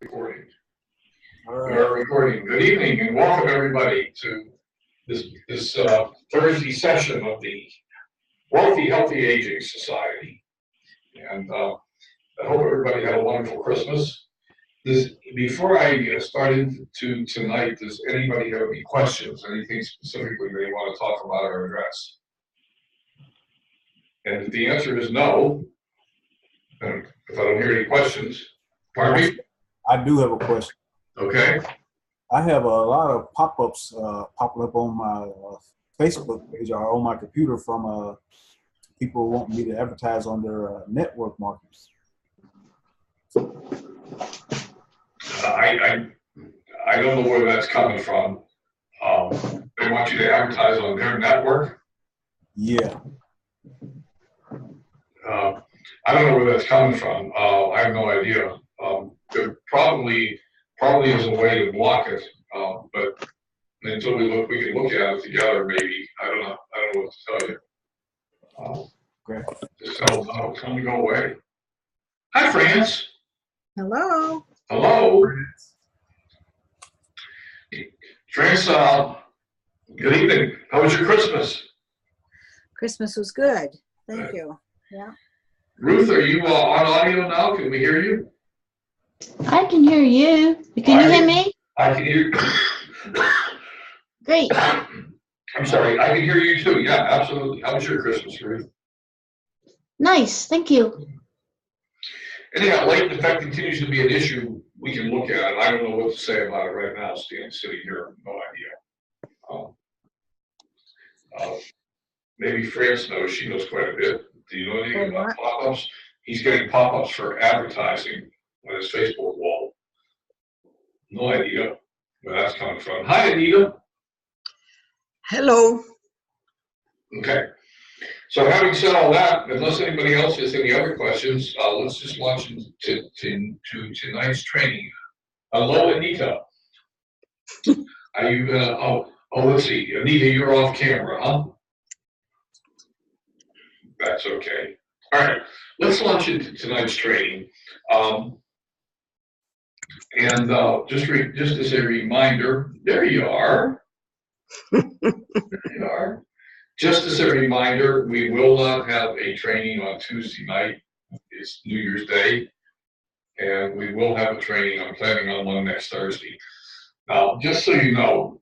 Recording. All We right. are recording. Good evening and welcome everybody to this Thursday session of the Wealthy Healthy Aging Society. And I hope everybody had a wonderful Christmas. Before I start into tonight, does anybody have any questions? Anything specifically they want to talk about or address? And if the answer is no, and if I don't hear any questions, pardon me? I do have a question. Okay. I have a lot of pop-ups popping up on my Facebook page or on my computer from people wanting me to advertise on their network marketers. I don't know where that's coming from. They want you to advertise on their network. Yeah. I don't know where that's coming from. I have no idea. There probably is a way to block it, but until we can look at it together, maybe. I don't know what to tell you. Okay. Just tell them to go away. Hi, France. Hello. Hello. France, good evening. How was your Christmas? Christmas was good. Thank you. Yeah. Ruth, are you on audio now? Can we hear you? I can hear you. Can you hear me? I can hear you. Great. I'm sorry. I can hear you too. Yeah, absolutely. How was your Christmas, Ruth? Nice. Thank you. Anyhow, latent effect continues to be an issue we can look at, and I don't know what to say about it right now, sitting here. No idea. Maybe France knows. She knows quite a bit. Do you know anything about pop-ups? He's getting pop-ups for advertising on his Facebook wall. No idea where that's coming from. Hi, Anita. Hello. Okay. So having said all that, unless anybody else has any other questions, let's just launch into tonight's training. Hello, Anita. Are you gonna? Let's see. Anita, you're off camera, huh? That's okay. All right. Let's launch into tonight's training. Just as a reminder, there you are. There you are. Just as a reminder, we will not have a training on Tuesday night. It's New Year's Day. And we will have a training. I'm planning on one next Thursday. Now, just so you know,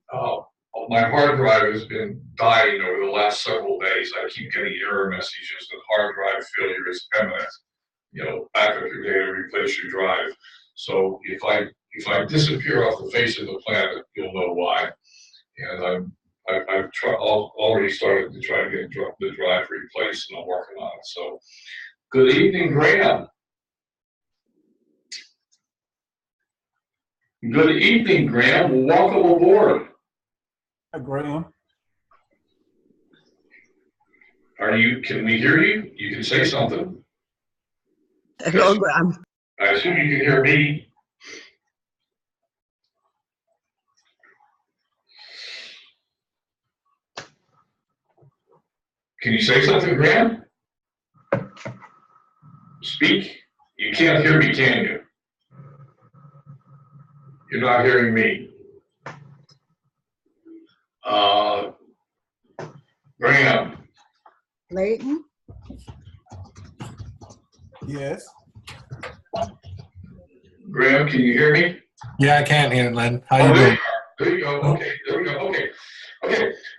my hard drive has been dying over the last several days. I keep getting error messages that hard drive failure is imminent. You know, back up your data, replace your drive. So if I disappear off the face of the planet, you'll know why. And I've already started to try to get the drive replaced, and I'm working on it. So, good evening, Graham. Good evening, Graham. Welcome aboard. Hi, Graham. Can we hear you? You can say something. Hello, Graham. I assume you can hear me. Can you say something, Graham? Speak. You can't hear me, can you? You're not hearing me. Graham. Leighton. Yes. Graham, can you hear me? Yeah, I can hear it, Len. How you doing? There you go. Okay, there we go. Okay.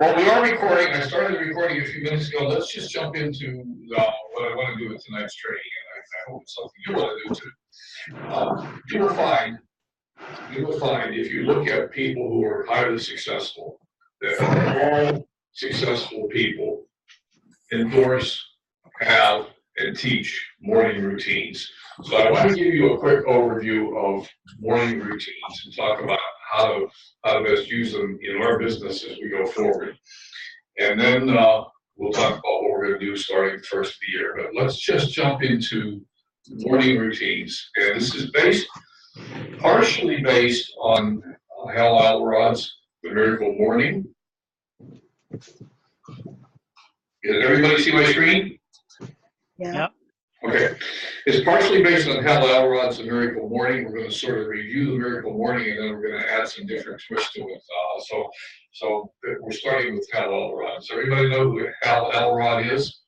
Well, we are recording. I started recording a few minutes ago. Let's just jump into what I want to do with tonight's training, and I hope it's something you want to do too. You will find if you look at people who are highly successful, that all successful people endorse, have, and teach morning routines. So I want to give you a quick overview of morning routines and talk about how to best use them in our business as we go forward. And then we'll talk about what we're going to do starting the first of the year. But let's just jump into morning routines. And this is partially based on Hal Elrod's The Miracle Morning. Can everybody see my screen? Yeah. Okay, it's partially based on Hal Elrod's The Miracle Morning. We're going to sort of review The Miracle Morning, and then we're going to add some different twists to it. So we're starting with Hal Elrod. Does everybody know who Hal Elrod is?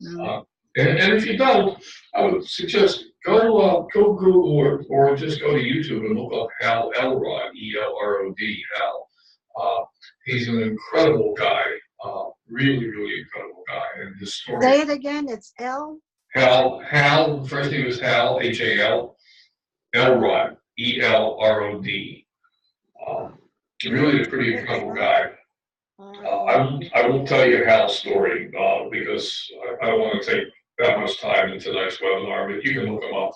No. And if you don't, I would suggest go Google or just go to YouTube and look up Hal Elrod, E-L-R-O-D, Hal. He's an incredible guy, really, really incredible guy. And his story. Say it again. It's L. Hal, first name is Hal, H-A-L, Elrod, E-L-R-O-D. Really a pretty incredible guy. I won't tell you Hal's story because I don't want to take that much time in tonight's webinar, but you can look him up.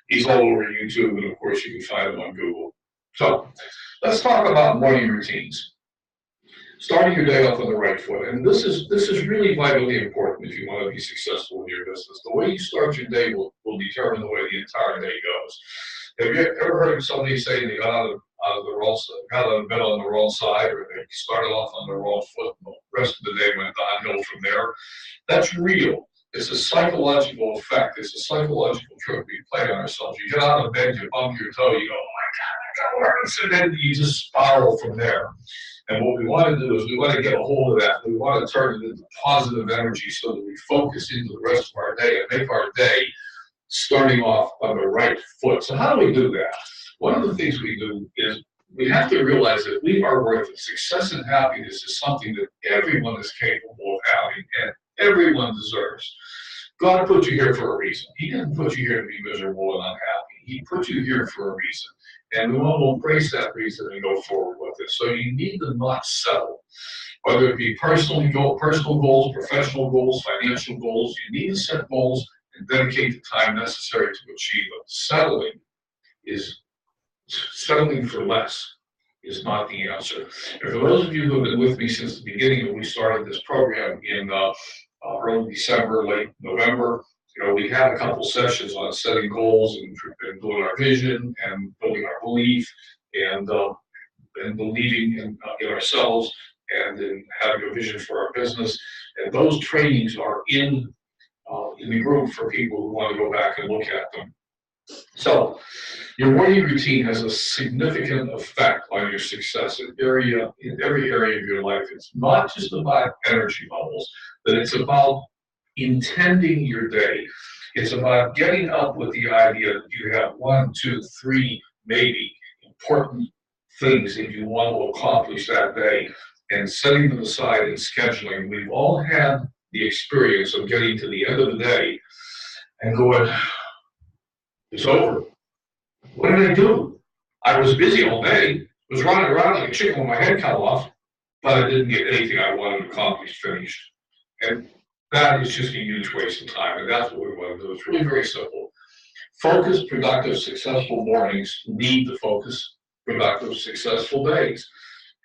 He's all over YouTube, and of course you can find him on Google. So let's talk about morning routines. Starting your day off on the right foot, and this is really vitally important if you want to be successful in your business. The way you start your day will determine the way the entire day goes. Have you ever heard of somebody saying they got out of the wrong side, got out of bed on the wrong side, or they started off on the wrong foot, and the rest of the day went downhill from there? That's real. It's a psychological effect. It's a psychological trick we play on ourselves. You get out of bed, you bump your toe, you go, oh my God, I got to learn this, and then you just spiral from there. And what we want to do is we want to get a hold of that. We want to turn it into positive energy so that we focus into the rest of our day and make our day starting off on the right foot. So how do we do that? One of the things we do is we have to realize that we are worth it. Success and happiness is something that everyone is capable of having and everyone deserves. God put you here for a reason. He didn't put you here to be miserable and unhappy. He put you here for a reason. And we want to embrace that reason and go forward with it. So you need to not settle. Whether it be personal goals, professional goals, financial goals, you need to set goals and dedicate the time necessary to achieve them. Settling for less is not the answer. And for those of you who have been with me since the beginning when we started this program in early December, late November, we had a couple sessions on setting goals and building our vision and building our belief and believing in ourselves and in having a vision for our business. And those trainings are in the group for people who want to go back and look at them. So your morning routine has a significant effect on your success in every area of your life. It's not just about energy levels, but it's about intending your day. It's about getting up with the idea that you have 1, 2, 3, maybe important things that you want to accomplish that day and setting them aside and scheduling. We've all had the experience of getting to the end of the day and going, it's over. What did I do? I was busy all day, was running around like a chicken with my head cut off, but I didn't get anything I wanted to accomplish finished. And that is just a huge waste of time, and that's what we want to do. It's really very simple. Focused, productive, successful mornings lead to focused, productive, successful days.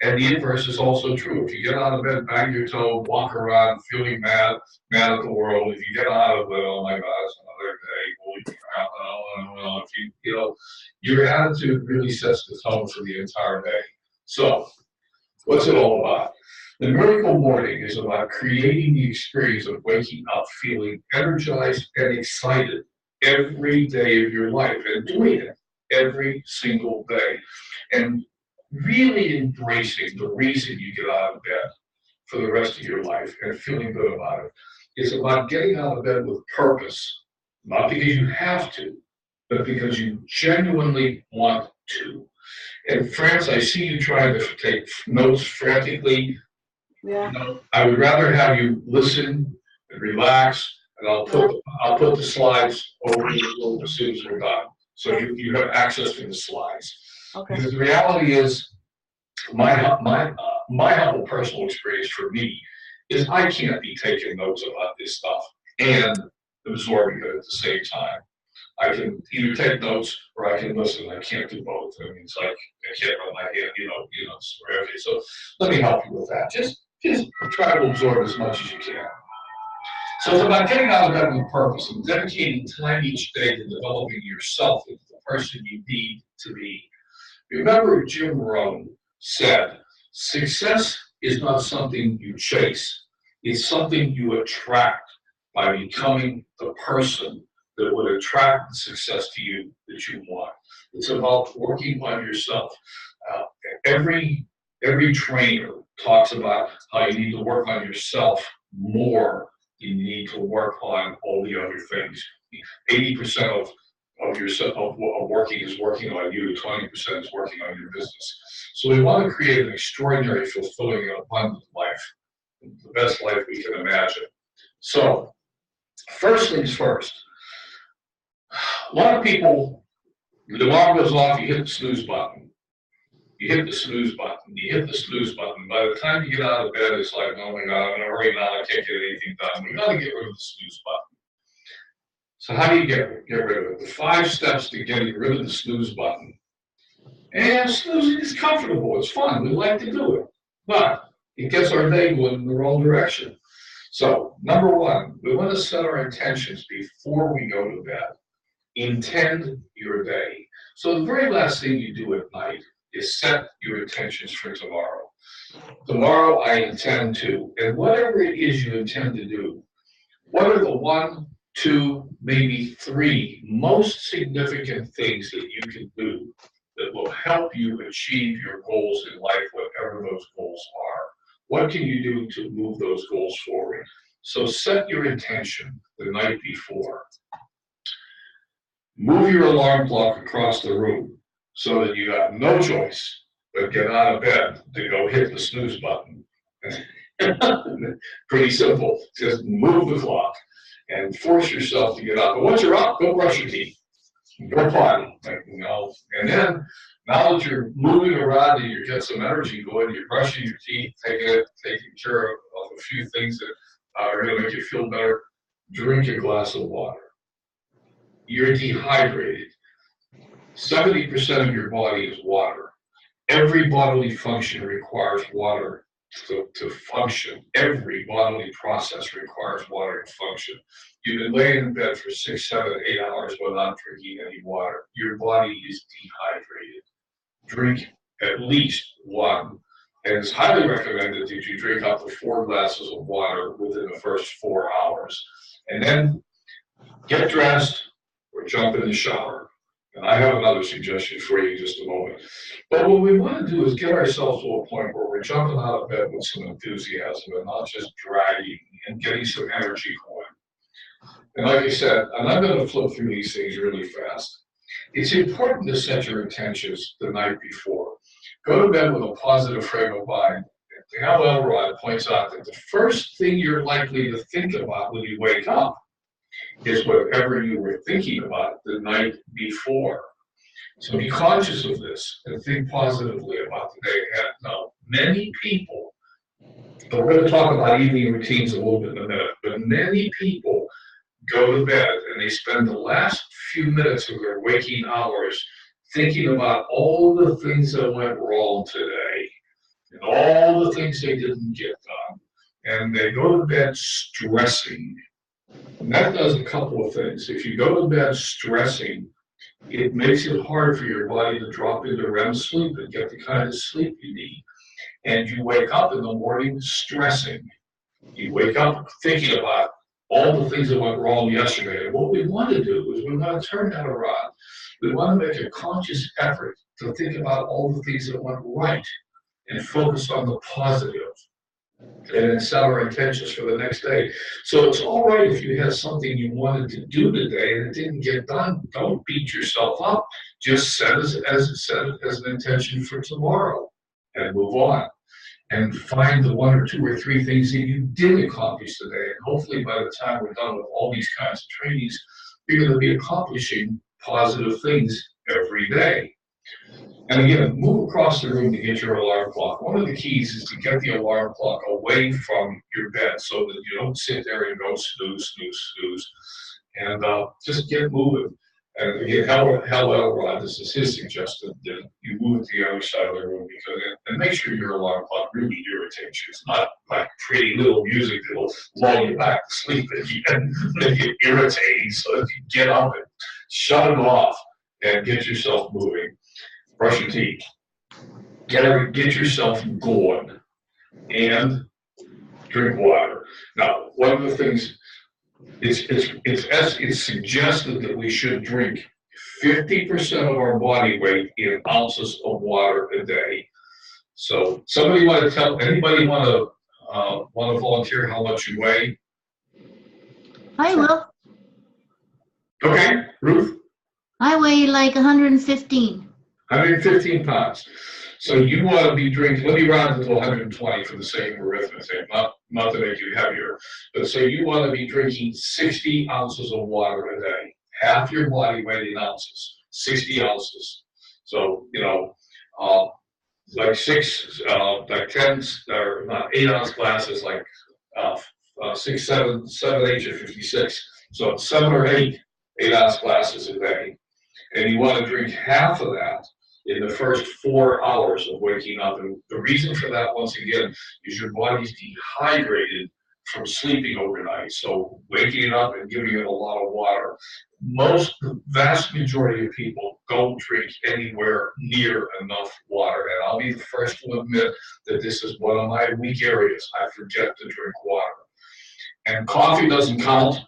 And the inverse is also true. If you get out of bed, bang your toe, walk around feeling mad at the world, if you get out of it, oh my God, it's another day, holy crap, your attitude really sets the tone for the entire day. So, what's it all about? The Miracle Morning is about creating the experience of waking up feeling energized and excited every day of your life and doing it every single day. And really embracing the reason you get out of bed for the rest of your life and feeling good about it. It's about getting out of bed with purpose, not because you have to, but because you genuinely want to. And France, I see you trying to take notes frantically. Yeah. I would rather have you listen and relax, and I'll put the slides over as soon as we're done. So you have access to the slides. Okay. Because the reality is, my humble personal experience for me is I can't be taking notes about this stuff and absorbing it at the same time. I can either take notes or I can listen. I can't do both. I mean, it's like I can't run my hand, okay. So let me help you with that. Just try to absorb as much as you can. So it's about getting out of bed with purpose and dedicating time each day to developing yourself into the person you need to be. Remember, Jim Rohn said, success is not something you chase, it's something you attract by becoming the person that would attract the success to you that you want. It's about working on yourself. Uh, every trainer talks about how you need to work on yourself more. You need to work on all the other things. 80% of yourself of working is working on you. 20% is working on your business. So we want to create an extraordinary, fulfilling, and abundant life, the best life we can imagine. So, first things first. A lot of people, the alarm goes off, you hit the snooze button. You hit the snooze button. You hit the snooze button. By the time you get out of bed, it's like, oh my God, I'm in a hurry now. I can't get anything done. We got to get rid of the snooze button. So how do you get rid of it? The 5 steps to getting rid of the snooze button. And snoozing is comfortable. It's fun. We like to do it. But it gets our day going in the wrong direction. So, number 1, we want to set our intentions before we go to bed. Intend your day. So the very last thing you do at night is set your intentions for tomorrow. Tomorrow I intend to, and whatever it is you intend to do, what are the 1, 2, maybe 3 most significant things that you can do that will help you achieve your goals in life, whatever those goals are? What can you do to move those goals forward? So set your intention the night before. Move your alarm clock across the room so that you got no choice but get out of bed to go hit the snooze button. Pretty simple. Just move the clock and force yourself to get up. But once you're up, go brush your teeth. Go potty. And then, now that you're moving around and you get some energy going, you're brushing your teeth, taking care of a few things that are going to make you feel better, drink a glass of water. You're dehydrated. 70% of your body is water. Every bodily function requires water to function. Every bodily process requires water to function. You've been laying in bed for 6, 7, 8 hours without drinking any water. Your body is dehydrated. Drink at least 1. And it's highly recommended that you drink up to 4 glasses of water within the first 4 hours. And then get dressed or jump in the shower. And I have another suggestion for you in just a moment. But what we want to do is get ourselves to a point where we're jumping out of bed with some enthusiasm and not just dragging and getting some energy going. And like I said, and I'm going to flip through these things really fast. It's important to set your intentions the night before. Go to bed with a positive frame of mind. Hal Elrod points out that the first thing you're likely to think about when you wake up is whatever you were thinking about the night before. So be conscious of this and think positively about the day ahead. Now, many people, but we're going to talk about evening routines a little bit in a minute, but many people go to bed and they spend the last few minutes of their waking hours thinking about all the things that went wrong today and all the things they didn't get done. And they go to bed stressing. And that does a couple of things. If you go to bed stressing, it makes it hard for your body to drop into REM sleep and get the kind of sleep you need. And you wake up in the morning stressing. You wake up thinking about all the things that went wrong yesterday. And what we want to do is we want to turn that around. We want to make a conscious effort to think about all the things that went right and focus on the positive. And then set our intentions for the next day. So it's all right if you had something you wanted to do today and it didn't get done. Don't beat yourself up. Just set it as an intention for tomorrow and move on. And find the 1 or 2 or 3 things that you did accomplish today. And hopefully by the time we're done with all these kinds of trainings, you're going to be accomplishing positive things every day. And again, move across the room to get your alarm clock. One of the keys is to get the alarm clock away from your bed so that you don't sit there and go snooze, snooze, snooze. And just get moving. And again, Hal Elrod, this is his suggestion, that you move to the other side of the room and make sure your alarm clock really irritates you. It's not like pretty little music that'll lull you back to sleep and make it irritating. So if you get up and shut it off and get yourself moving. Brush your teeth. Get yourself going and drink water. Now, one of the things it's suggested that we should drink 50% of our body weight in ounces of water a day. So anybody want to volunteer how much you weigh? I will. Okay, Ruth? I weigh like 115. 115 pounds. So you want to be drinking, let me round it to 120 for the sake of arithmetic, not to make you heavier. But so you want to be drinking 60 ounces of water a day, half your body weight in ounces, 60 ounces. So, like 10, or not 8 ounce glasses, like 6, 7, 8 or 56. So it's 7 or 8 ounce glasses a day. And you want to drink half of that in the first 4 hours of waking up. And the reason for that, once again, is your body's dehydrated from sleeping overnight. So waking it up and giving it a lot of water. The vast majority of people don't drink anywhere near enough water. And I'll be the first to admit that this is one of my weak areas. I forget to drink water. And coffee doesn't count.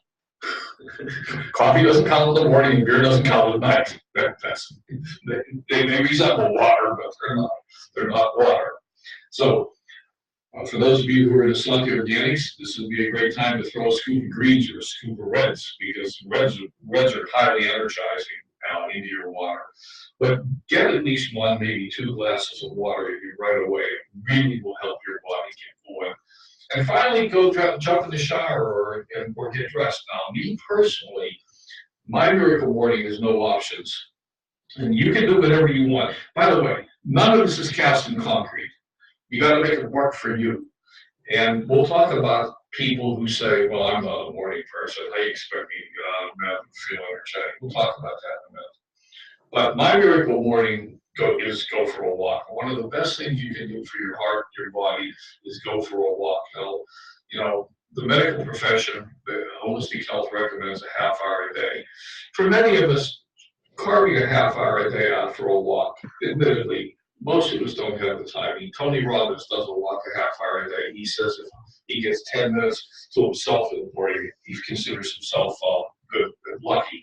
Coffee doesn't count in the morning, beer doesn't count at night. They resemble water, but they're not water. So for those of you who are into selective organics, this would be a great time to throw a scoop of greens or a scoop of reds, because reds are highly energizing into your water. But get at least 1, maybe 2 glasses of water if you right away. It really will help your body get going. And finally, go jump in the shower or get dressed. Now, me personally, my miracle morning is no options. And you can do whatever you want. By the way, none of this is cast in concrete. You got to make it work for you. And we'll talk about people who say, well, I'm not a morning person. How you expect me to get out of bed and feel energetic? We'll talk about that in a minute. But my miracle morning is go for a walk. One of the best things you can do for your heart, your body, is go for a walk. The medical profession, the holistic health recommends a half hour a day. For many of us, carving a half hour a day out for a walk, admittedly, most of us don't have the time. Tony Robbins doesn't walk a half hour a day. He says if he gets 10 minutes to himself in the morning, he considers himself good and lucky.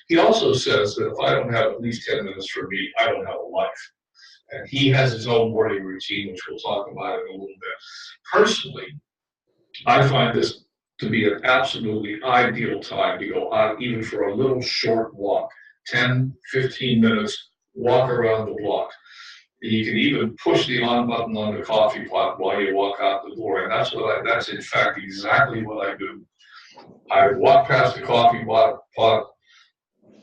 He also says that if I don't have at least 10 minutes for me, I don't have a life. And he has his own morning routine, which we'll talk about in a little bit. Personally, I find this to be an absolutely ideal time to go out even for a little short walk, 10, 15 minutes, walk around the block. You can even push the on button on the coffee pot while you walk out the door. And that's in fact exactly what I do. I walk past the coffee pot,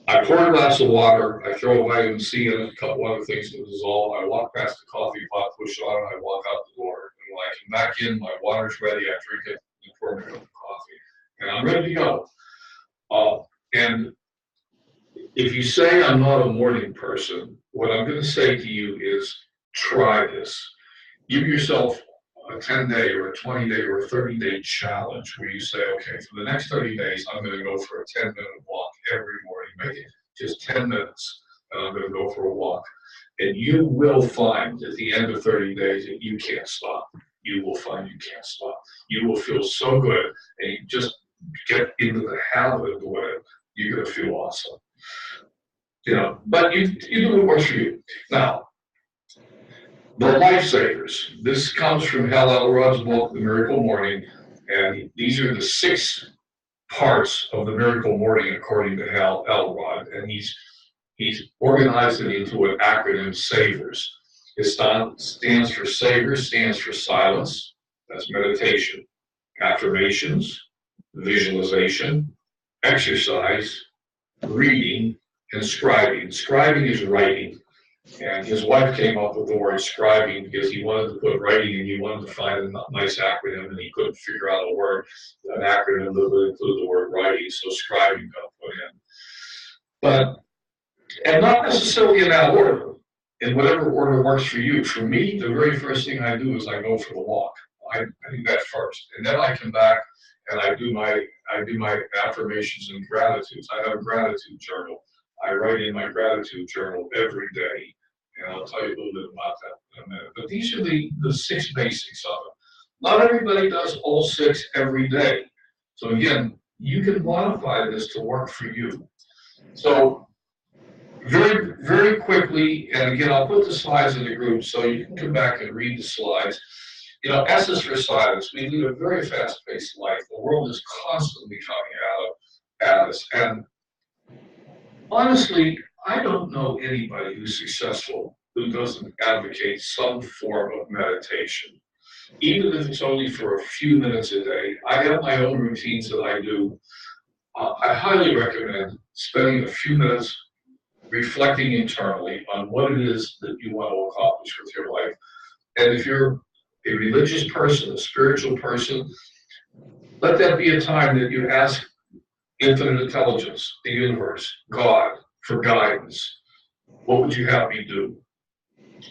I pour a glass of water, I throw vitamin C in it, a couple other things to dissolve. I walk past the coffee pot, push it on, and I walk out the door. And when I come back in, my water's ready, I drink it, and pour me a cup of coffee. And I'm ready to go. And if you say I'm not a morning person, what I'm going to say to you is try this. Give yourself a 10-day or a 20-day or a 30-day challenge where you say, okay, for the next 30 days, I'm going to go for a 10-minute walk every morning. Make it just 10 minutes, and I'm going to go for a walk. And you will find at the end of 30 days that you can't stop. You will find you can't stop. You will feel so good, and you just get into the habit of doing it. You're going to feel awesome. But you do what works for you. Now, the lifesavers. This comes from Hal Elrod's book, The Miracle Morning, and these are the 6 parts of the Miracle Morning according to Hal Elrod, and he's organized it into an acronym, SAVERS. It stands for SAVERS, stands for silence, that's meditation, affirmations, visualization, exercise, reading, and scribing. Scribing is writing. And his wife came up with the word scribing because he wanted to put writing and he wanted to find a nice acronym, and he couldn't figure out an acronym that would include the word writing, so scribing got put in. And not necessarily in that order, in whatever order works for you. For me, the very first thing I do is I go for the walk. I do that first, and then I come back and I do my affirmations and gratitudes. I have a gratitude journal. I write in my gratitude journal every day, and I'll tell you a little bit about that in a minute. But these are the 6 basics of it. Not everybody does all 6 every day. So again, you can modify this to work for you. So very, very quickly, and again, I'll put the slides in the group so you can come back and read the slides. You know, S is for silence. We lead a very fast-paced life. The world is constantly coming at us. And honestly, I don't know anybody who's successful who doesn't advocate some form of meditation. Even if it's only for a few minutes a day. I have my own routines that I do. I highly recommend spending a few minutes reflecting internally on what it is that you want to accomplish with your life. And if you're a religious person, a spiritual person, let that be a time that you ask infinite intelligence, the universe, God, for guidance. What would you have me do?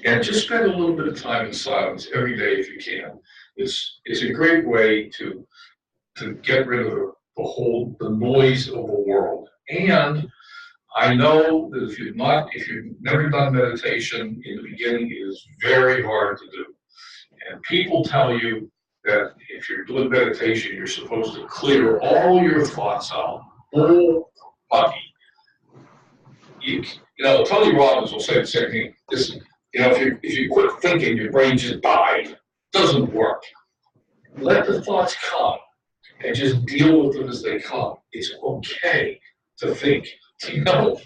And just spend a little bit of time in silence every day if you can. It's a great way to get rid of the noise of the world. And I know that if you've never done meditation in the beginning, it is very hard to do. And people tell you that if you're doing meditation, you're supposed to clear all your thoughts out. Whole puppy. You know, Tony Robbins will say the same thing. Listen, you know, if you quit thinking, your brain just died. Doesn't work. Let the thoughts come and just deal with them as they come. It's okay to think. You know,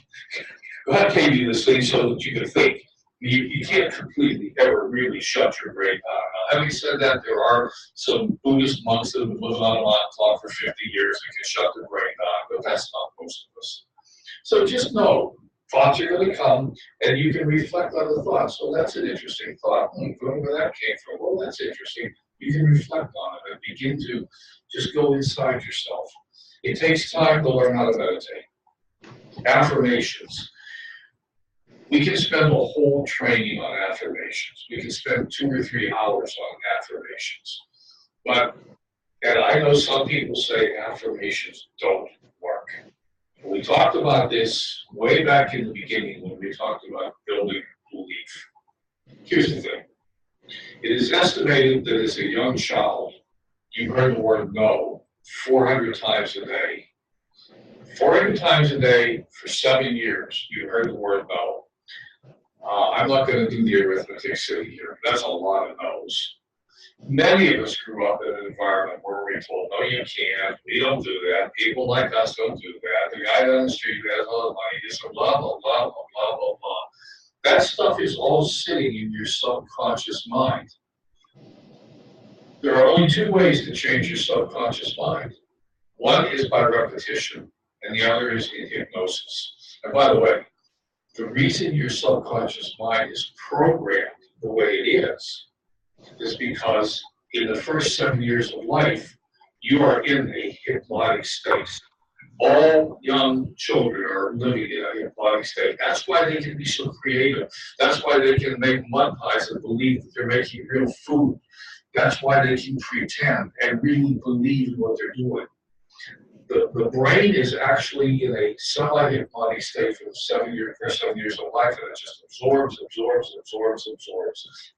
God gave you this thing so that you can think. You can't completely ever really shut your brain down. Now, having said that, there are some Buddhist monks that have been living on a mountain top for 50 years and can shut their brain down, but that's not most of us. So just know, thoughts are going to come, and you can reflect on the thoughts. So that's an interesting thought. Where that came from? Well, that's interesting. You can reflect on it and begin to just go inside yourself. It takes time to learn how to meditate. Affirmations. We can spend a whole training on affirmations. We can spend 2 or 3 hours on affirmations. And I know some people say affirmations don't work. We talked about this way back in the beginning when we talked about building belief. Here's the thing. It is estimated that as a young child, you heard the word no 400 times a day. 400 times a day for 7 years, you heard the word no. I'm not going to do the arithmetic sitting here. That's a lot of no's. Many of us grew up in an environment where we were told, no, you can't. We don't do that. People like us don't do that. The guy down the street who has all the money is a blah, blah, blah, blah, blah, blah, blah. That stuff is all sitting in your subconscious mind. There are only 2 ways to change your subconscious mind. One is by repetition, and the other is in hypnosis. And by the way, the reason your subconscious mind is programmed the way it is because in the first 7 years of life, you are in a hypnotic state. All young children are living in a hypnotic state. That's why they can be so creative. That's why they can make mud pies and believe that they're making real food. That's why they can pretend and really believe in what they're doing. The brain is actually in a semi-hypnotic state for the first 7 years of life, and it just absorbs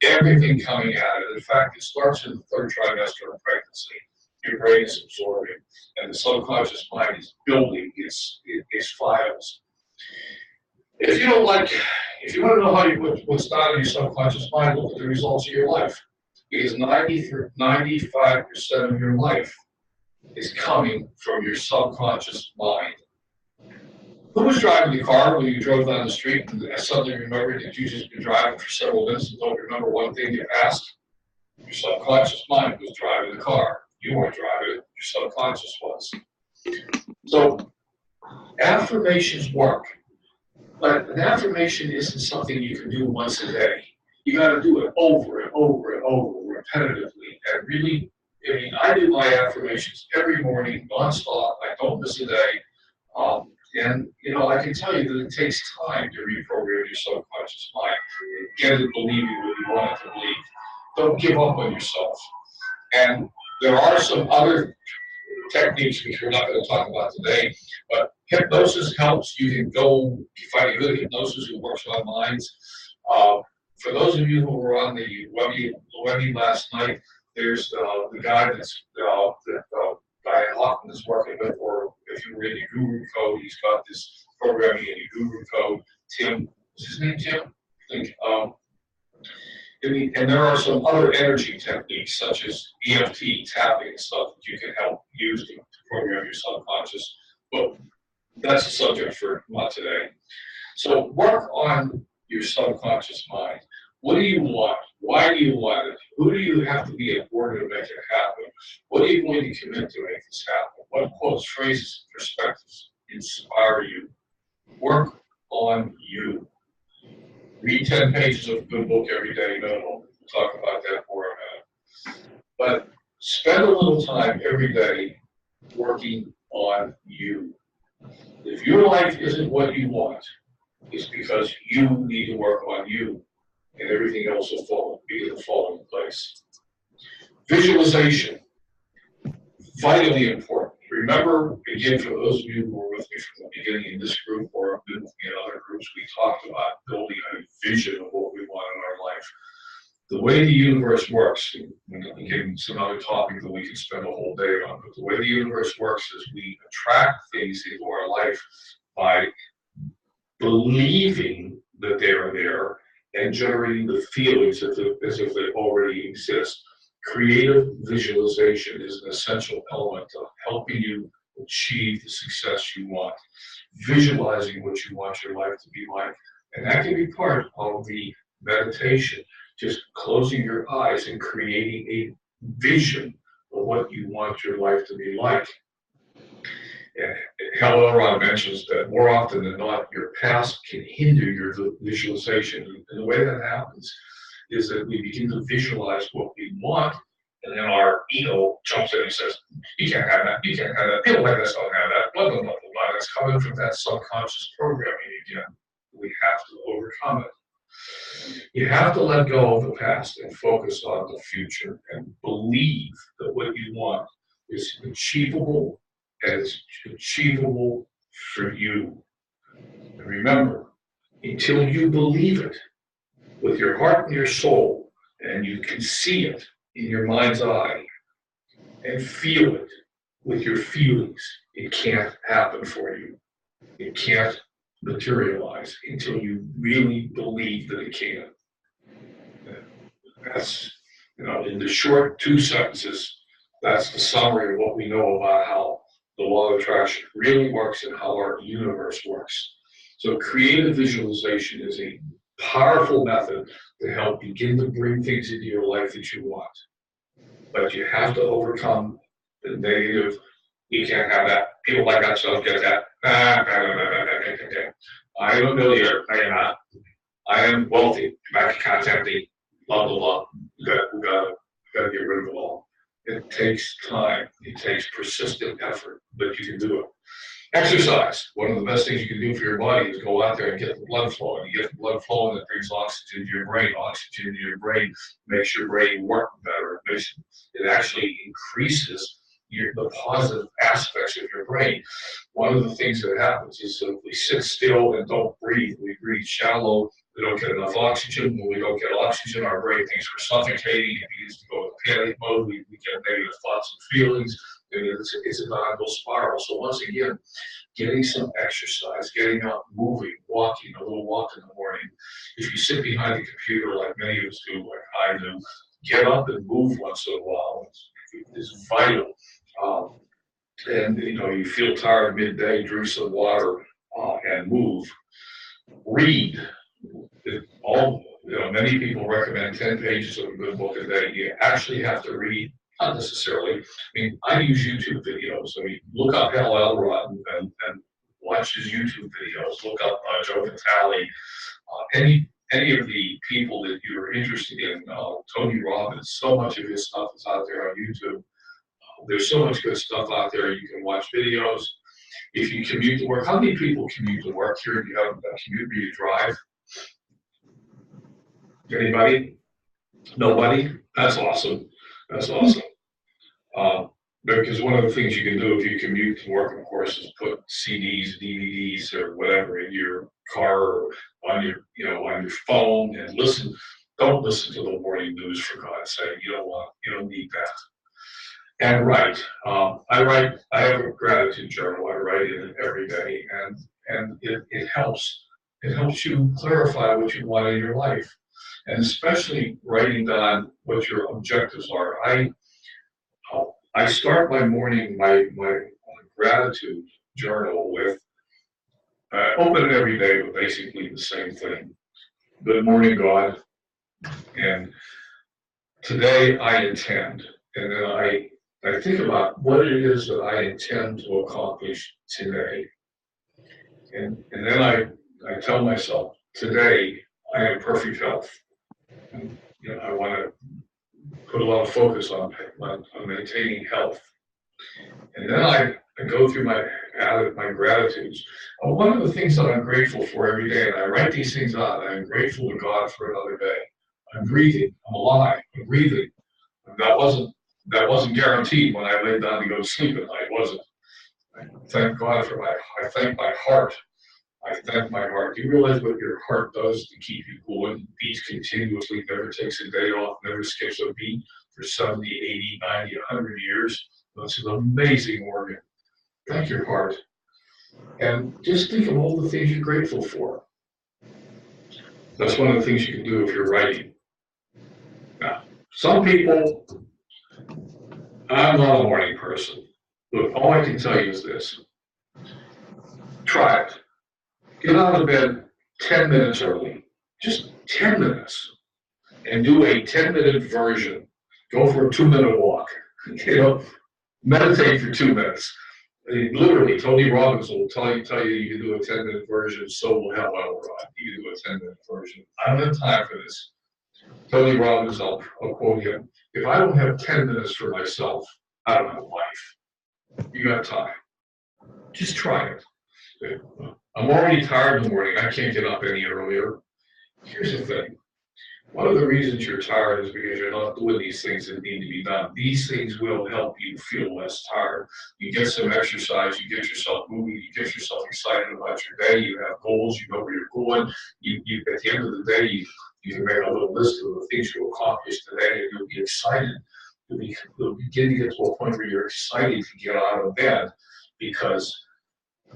everything coming at it. In fact, it starts in the 3rd trimester of pregnancy. Your brain is absorbing, and the subconscious mind is building its files. If you want to know what's not in your subconscious mind, look at the results of your life, because 95% of your life is coming from your subconscious mind. Who was driving the car when you drove down the street and suddenly remembered that you just been driving for several minutes and don't remember one thing you passed? Your subconscious mind was driving the car. You weren't driving it, your subconscious was. So affirmations work, but an affirmation isn't something you can do once a day. You got to do it over and over and over, repetitively, and really. I mean, I do my affirmations every morning, nonstop. I don't miss a day. And, I can tell you that it takes time to reprogram your subconscious mind, get it believing what you want it to believe. Don't give up on yourself. And there are some other techniques which we're not going to talk about today, but hypnosis helps. You can go find a good hypnosis who works on minds. For those of you who were on the webinar last night, there's the guy that Diane Hoffman is working with, or if you were in your Guru Code, he's got this programming in your Guru Code. Tim, is his name Tim? I think. And there are some other energy techniques such as EFT tapping and stuff that you can help use to program your subconscious. But that's a subject for not today. So work on your subconscious mind. What do you want? Why do you want it? Who do you have to be in order to make it happen? What are you going to commit to make this happen? What quotes, phrases, perspectives inspire you? Work on you. Read 10 pages of a good book every day minimum. We'll talk about that for a minute. But spend a little time every day working on you. If your life isn't what you want, it's because you need to work on you, and everything else will begin to fall into place. Visualization, vitally important. Remember, again, for those of you who were with me from the beginning in this group or have been with me in other groups, we talked about building a vision of what we want in our life. The way the universe works, and again, it's another topic that we can spend a whole day on, but the way the universe works is we attract things into our life by believing that they are there and generating the feelings as if they already exist. Creative visualization is an essential element of helping you achieve the success you want. Visualizing what you want your life to be like. And that can be part of the meditation, just closing your eyes and creating a vision of what you want your life to be like. And Hal Elrod mentions that more often than not, your past can hinder your visualization. And the way that happens is that we begin to visualize what we want, and then our ego jumps in and says, you can't have that, you can't have that, people like us don't have that, blah, blah, blah, blah, blah. It's coming from that subconscious programming again. We have to overcome it. You have to let go of the past and focus on the future and believe that what you want is achievable, and it's achievable for you. And remember, until you believe it with your heart and your soul, and you can see it in your mind's eye and feel it with your feelings, it can't happen for you. It can't materialize until you really believe that it can. That's, in the short 2 sentences, that's the summary of what we know about how the law of attraction really works and how our universe works. So creative visualization is a powerful method to help begin to bring things into your life that you want. But you have to overcome the negative, you can't have that, people like that, so get that. I am a millionaire, I am not. I am wealthy, bank account empty, blah, blah, blah. We gotta get rid of it all. It takes time, it takes persistent effort, but you can do it. Exercise. One of the best things you can do for your body is go out there and get the blood flowing. You get the blood flowing, that brings oxygen to your brain. Oxygen to your brain makes your brain work better. It actually increases the positive aspects of your brain. One of the things that happens is that if we sit still and don't breathe, we breathe shallow, we don't get enough oxygen. When we don't get oxygen, our brain thinks we're suffocating, it begins to go into panic mode, we get negative thoughts and feelings, and it's a downhill spiral. So once again, getting some exercise, getting out, moving, walking, a little walk in the morning. If you sit behind the computer like many of us do, like I do, get up and move once in a while. It's vital. And you feel tired midday, drink some water and move. Read. Many people recommend 10 pages of a good book a day. You actually have to read, not necessarily. I use YouTube videos. Look up Hal Elrod and watch his YouTube videos. Look up Joe Vitale. Any of the people that you're interested in, Tony Robbins, so much of his stuff is out there on YouTube. There's so much good stuff out there. You can watch videos. If you commute to work, how many people commute to work here? Do you have a commute where you drive? Anybody? Nobody? That's awesome. That's awesome. Because one of the things you can do if you commute to work, of course, is put CDs, DVDs, or whatever in your car or on your phone and listen. Don't listen to the morning news, for God's sake. You don't need that. and write. I have a gratitude journal. I write in it every day, and it helps. It helps you clarify what you want in your life, and especially writing down what your objectives are. I start my morning, my gratitude journal with, I open it every day with basically the same thing. Good morning, God. And today I intend. And then I think about what it is that I intend to accomplish today. And then I tell myself, today I have perfect health. And, I want to put a lot of focus on maintaining health. And then I go through my gratitudes. One of the things that I'm grateful for every day, and I write these things out, I'm grateful to God for another day. I'm breathing, I'm alive, I'm breathing. And that wasn't guaranteed when I laid down to go to sleep at night, was it? I thank God I thank my heart. I thank my heart. Do you realize what your heart does to keep you going? Beats continuously, never takes a day off, never skips a beat for 70, 80, 90, 100 years. That's an amazing organ. Thank your heart. And just think of all the things you're grateful for. That's one of the things you can do if you're writing. Now, some people, I'm not a morning person. Look, all I can tell you is this. Try it. Get out of bed 10 minutes early. Just 10 minutes. And do a 10-minute version. Go for a 2-minute walk. Meditate for 2 minutes. Literally, Tony Robbins will tell you you can do a 10-minute version, so will hell Elrod. You can do a 10-minute version. I don't have time for this. Tony Robbins, I'll quote him. If I don't have 10 minutes for myself, I don't have life. You got time. Just try it. I'm already tired in the morning. I can't get up any earlier. Here's the thing. One of the reasons you're tired is because you're not doing these things that need to be done. These things will help you feel less tired. You get some exercise, you get yourself moving, you get yourself excited about your day, you have goals, you know where you're going. You at the end of the day, you can make a little list of the things you'll accomplish today, and you'll be excited. You'll begin to get to a point where you're excited to get out of bed because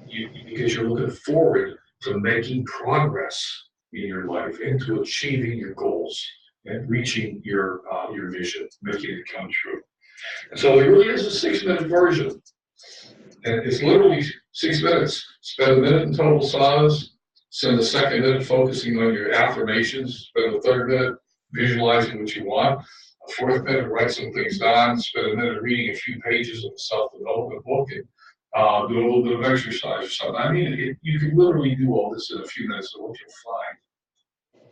you're looking forward to making progress in your life and to achieving your goals and reaching your vision, making it come true. And so there really is a 6-minute version. And it's literally 6 minutes. Spend a minute in total silence, spend the second minute focusing on your affirmations, spend the third minute visualizing what you want, a fourth minute write some things down, spend a minute reading a few pages of a self-development book, and do a little bit of exercise or something. I mean, you can literally do all this in a few minutes. And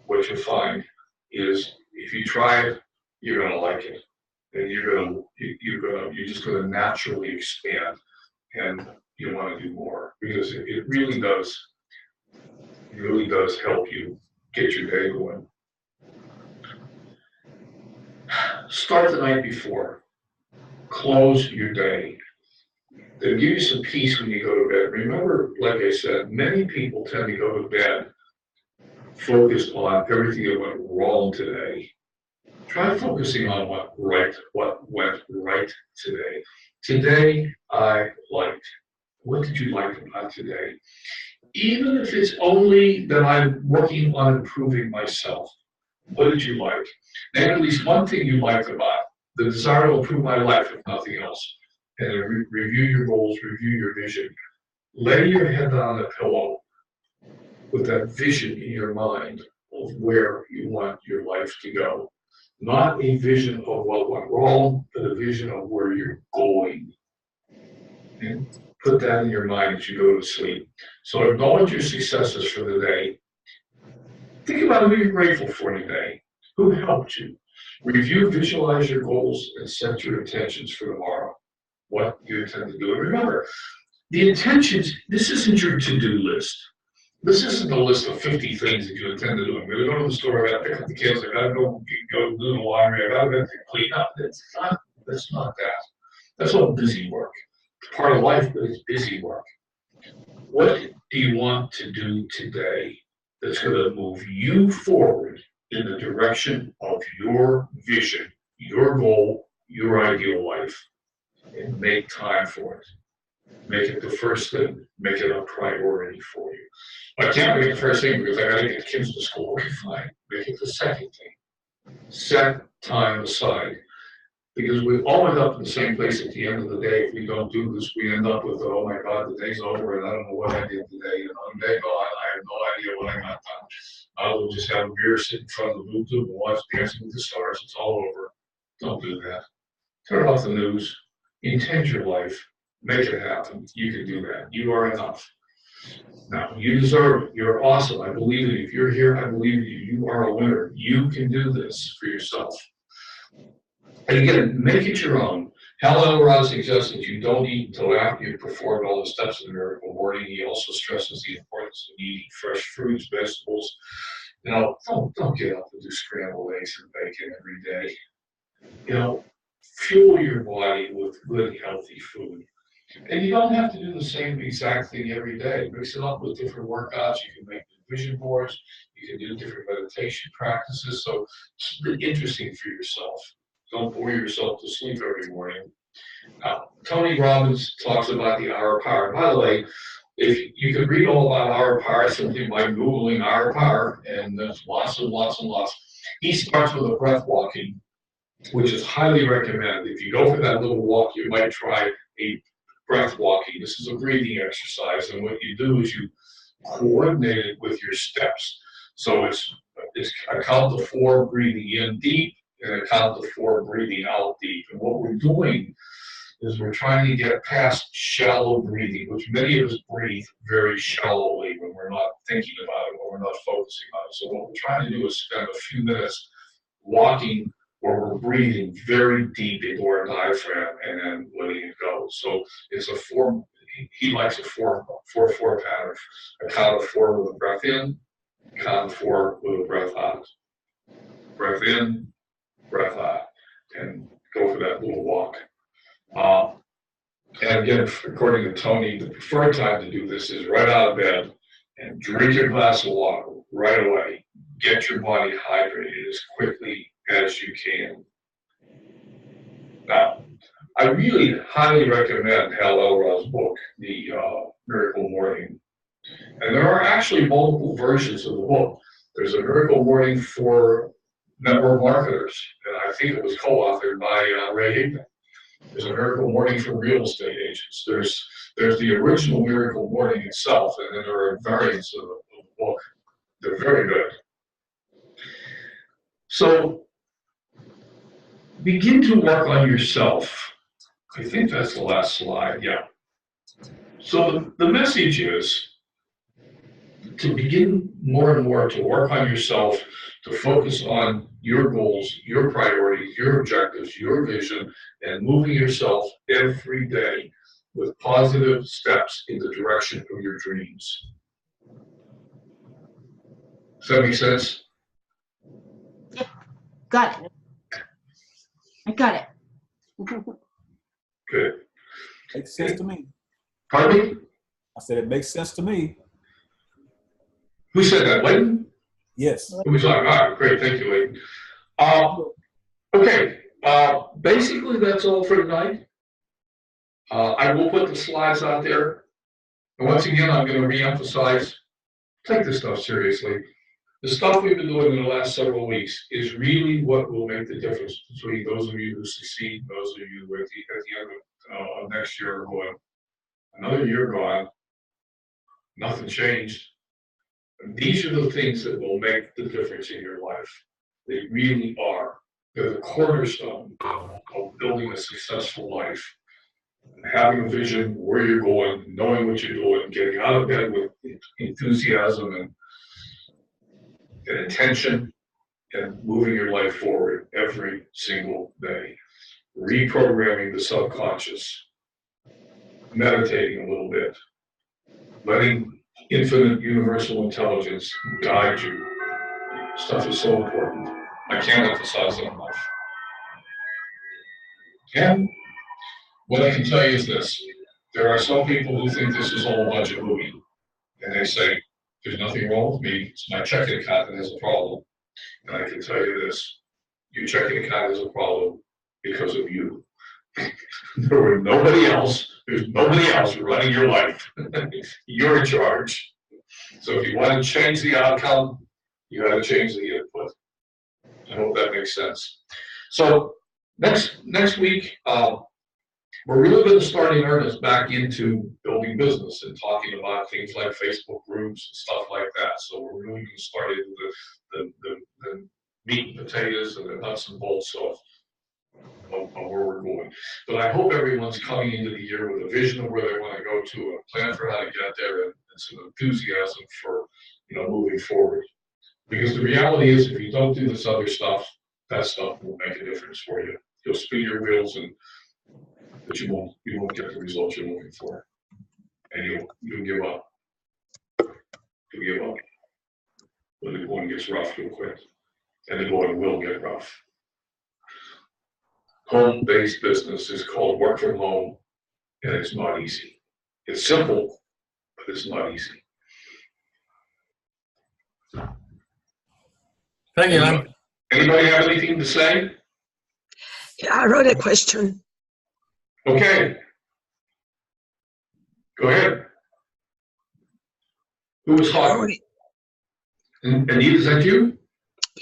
what you'll find is if you try it, you're gonna like it, and you're just gonna naturally expand, and you want to do more because it really does help you get your day going. Start the night before. Close your day. They'll give you some peace when you go to bed. Remember, like I said, many people tend to go to bed focused on everything that went wrong today. Try focusing on what went right today. Today, I liked. What did you like about today? Even if it's only that I'm working on improving myself, what did you like? Name at least one thing you liked about the desire to improve my life, if nothing else. And review your goals, review your vision. Lay your head on a pillow with that vision in your mind of where you want your life to go. Not a vision of what went wrong, but a vision of where you're going. And put that in your mind as you go to sleep. So acknowledge your successes for the day. Think about who you're grateful for today. Who helped you? Review, visualize your goals, and set your intentions for tomorrow. What you intend to do. And remember, the intentions, this isn't your to-do list. This isn't a list of 50 things that you intend to do. I'm going to go to the store, I got to pick up the kids, I got to go do the laundry, I got to go clean up. That's not that. That's all busy work. It's part of life, but it's busy work. What do you want to do today that's going to move you forward in the direction of your vision, your goal, your ideal life? and make time for it. Make it the first thing. Make it a priority for you. I can't make it the first thing because I got to get kids to school. Okay, fine. Make it the second thing. Set time aside. Because we all end up in the same place at the end of the day. If we don't do this, we end up with, oh my God, the day's over and I don't know what I did today. And on the day gone, I have no idea what I got done. I will just have a beer, sit in front of the booth and watch Dancing with the Stars. It's all over. Don't do that. Turn off the news. Intend your life. Make it happen. You can do that. You are enough. Now, you deserve it. You're awesome. I believe in you. If you're here, I believe in you. You are a winner. You can do this for yourself. And again, make it your own. Hal Elrod suggests that you don't eat until after you've performed all the steps of the miracle morning. He also stresses the importance of eating fresh fruits, vegetables. You know, don't get up and do scrambled eggs and bacon every day. You know, fuel your body with good, healthy food. And you don't have to do the same exact thing every day. Mix it up with different workouts. You can make vision boards. You can do different meditation practices. So it's really interesting for yourself. Don't bore yourself to sleep every morning. Tony Robbins talks about the hour power. By the way, if you can read all about hour power simply by Googling hour power, and there's lots and lots and lots. He starts with a breath walking, which is highly recommended. If you go for that little walk, you might try a breath walking. This is a breathing exercise, and what you do is you coordinate it with your steps. So it's I count to 4, breathing in deep, and I count to 4, breathing out deep. And what we're doing is we're trying to get past shallow breathing, which many of us breathe very shallowly when we're not thinking about it or we're not focusing on it. So what we're trying to do is spend a few minutes walking where we're breathing very deep into our diaphragm and then letting it go. So it's a 4, he likes a 4-4 pattern. A count of 4 with a breath in, count of 4 with a breath out. Breath in, breath out, and go for that little walk. And again, according to Tony, the preferred time to do this is right out of bed and drink your glass of water right away. Get your body hydrated as quickly as you can. Now, I really highly recommend Hal Elrod's book, The Miracle Morning. And there are actually multiple versions of the book. There's a Miracle Morning for network marketers, and I think it was co-authored by Ray Hickman. There's a Miracle Morning for real estate agents. There's the original Miracle Morning itself, and then there are variants of the book. They're very good. So begin to work on yourself. I think that's the last slide, yeah. So the message is to begin more and more to work on yourself, to focus on your goals, your priorities, your objectives, your vision, and moving yourself every day with positive steps in the direction of your dreams. Does that make sense? Got it. I got it. Good. Makes sense to me. Pardon me? I said it makes sense to me. Who said that, Layton? Yes. Who was like, all right, great, thank you, Layton. Okay, basically that's all for tonight. I will put the slides out there. And once again, I'm going to reemphasize, take this stuff seriously. The stuff we've been doing in the last several weeks is really what will make the difference between those of you who succeed and those of you who at the end of next year are going, another year gone, nothing changed. And these are the things that will make the difference in your life. They really are. They're the cornerstone of building a successful life. Having a vision, where you're going, knowing what you're doing, getting out of bed with enthusiasm and intention, and moving your life forward every single day. Reprogramming the subconscious, meditating a little bit, letting infinite universal intelligence guide you. Stuff is so important. I can't emphasize it enough. And what I can tell you is this. There are some people who think this is all a bunch of hooey. And they say, there's nothing wrong with me. It's my checking account that has a problem. And I can tell you this. Your checking account has a problem because of you. There were nobody else. There's nobody else running your life. You're in charge. So if you want to change the outcome, you got to change the input. I hope that makes sense. So next week, we're really going to start in earnest back into building business and talking about things like Facebook groups and stuff like that. So we're really going to start into the meat and potatoes and the nuts and bolts of where we're going. But I hope everyone's coming into the year with a vision of where they want to go to, a plan for how to get there, and some enthusiasm for moving forward. Because the reality is, if you don't do this other stuff, that stuff won't make a difference for you. You'll spin your wheels, but you won't get the results you're looking for, and you'll give up. You'll give up when the going gets rough real quick, and the going will get rough. Home-based business is called work from home, and it's not easy. It's simple, but it's not easy. Thank you, Len. Anybody have anything to say? Yeah, I wrote a question. Okay. Go ahead. Who was talking? Anita, is that you?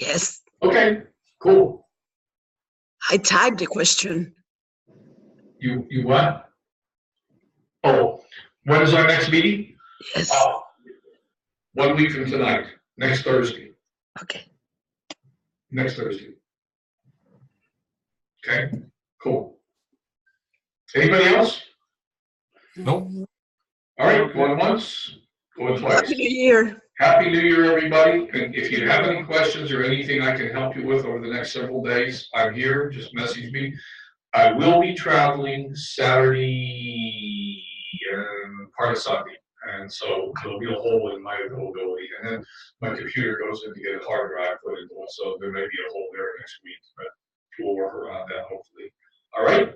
Yes, Okay, cool. I typed the question. You what? Oh, when is our next meeting? Yes. 1 week from tonight, next Thursday. Okay. Next Thursday. Okay, cool. Anybody else? Nope. All right, going once, going twice. Happy New Year. Happy New Year, everybody. And if you have any questions or anything I can help you with over the next several days, I'm here. Just message me. I will be traveling Saturday and part of Sunday. And so there'll be a hole in my availability. And then my computer goes in to get a hard drive put into it. So there may be a hole there next week, but we'll work around that hopefully. All right?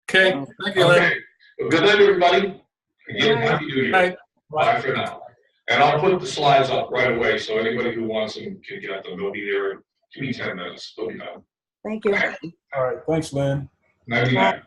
Okay. Thank you, Len. Okay. Well, good night, everybody. Again, Happy New Year. Bye. Bye for now. And I'll put the slides up right away, so anybody who wants them can get them. They'll be there. Give me 10 minutes. They'll be done. Thank you. All right. Thanks, Lynn. 99.